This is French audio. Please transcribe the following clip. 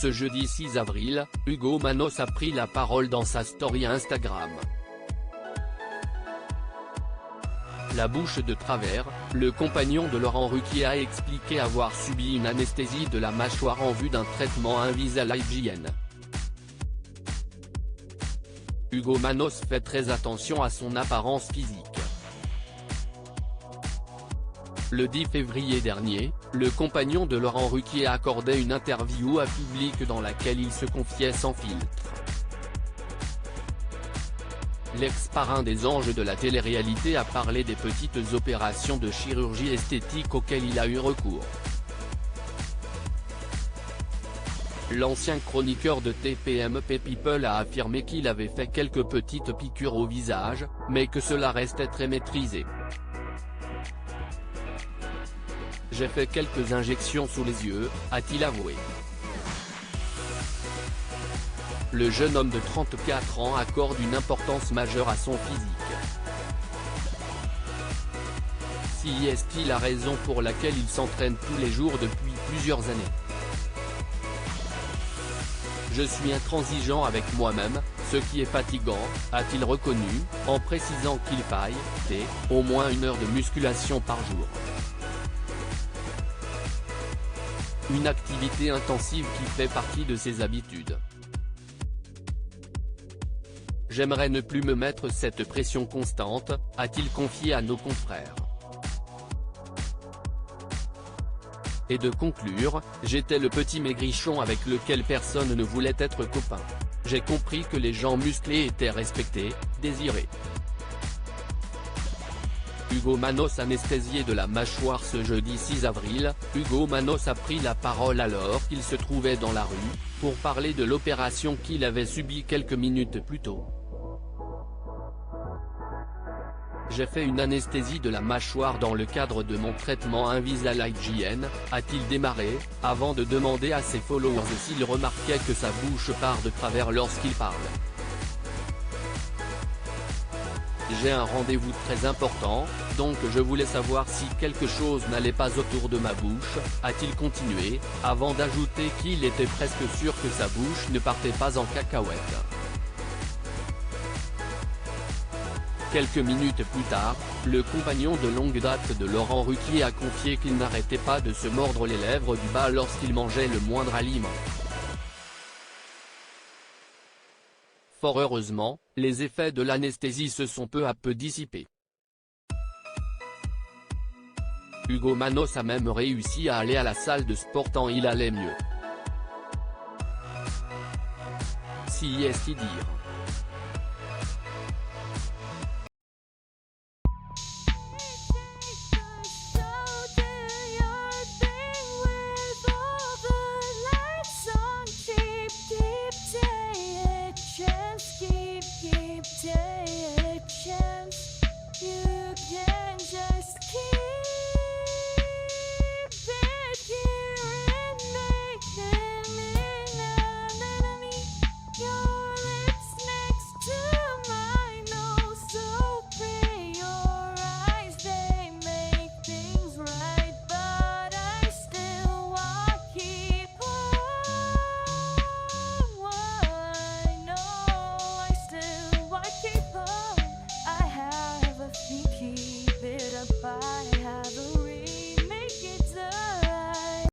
Ce jeudi 6 avril, Hugo Manos a pris la parole dans sa story Instagram. La bouche de travers, le compagnon de Laurent Ruquier a expliqué avoir subi une anesthésie de la mâchoire en vue d'un traitement Invisalign. Hugo Manos fait très attention à son apparence physique. Le 10 février dernier, le compagnon de Laurent Ruquier a accordé une interview à Public dans laquelle il se confiait sans filtre. L'ex-parrain des anges de la télé-réalité a parlé des petites opérations de chirurgie esthétique auxquelles il a eu recours. L'ancien chroniqueur de TPMP People a affirmé qu'il avait fait quelques petites piqûres au visage, mais que cela restait très maîtrisé. J'ai fait quelques injections sous les yeux, a-t-il avoué. Le jeune homme de 34 ans accorde une importance majeure à son physique. Si est-il la raison pour laquelle il s'entraîne tous les jours depuis plusieurs années. Je suis intransigeant avec moi-même, ce qui est fatigant, a-t-il reconnu, en précisant qu'il faille, au moins 1 heure de musculation par jour. Une activité intensive qui fait partie de ses habitudes. J'aimerais ne plus me mettre cette pression constante, a-t-il confié à nos confrères. Et de conclure, j'étais le petit maigrichon avec lequel personne ne voulait être copain. J'ai compris que les gens musclés étaient respectés, désirés. Hugo Manos anesthésié de la mâchoire ce jeudi 6 avril, Hugo Manos a pris la parole alors qu'il se trouvait dans la rue, pour parler de l'opération qu'il avait subie quelques minutes plus tôt. J'ai fait une anesthésie de la mâchoire dans le cadre de mon traitement Invisalign, a-t-il démarré, avant de demander à ses followers s'il remarquait que sa bouche part de travers lorsqu'il parle. J'ai un rendez-vous très important, donc je voulais savoir si quelque chose n'allait pas autour de ma bouche, a-t-il continué, avant d'ajouter qu'il était presque sûr que sa bouche ne partait pas en cacahuète. Quelques minutes plus tard, le compagnon de longue date de Laurent Ruquier a confié qu'il n'arrêtait pas de se mordre les lèvres du bas lorsqu'il mangeait le moindre aliment. Fort heureusement, les effets de l'anesthésie se sont peu à peu dissipés. Hugo Manos a même réussi à aller à la salle de sport tant il allait mieux. Si est-il dire. Keep taking a chance.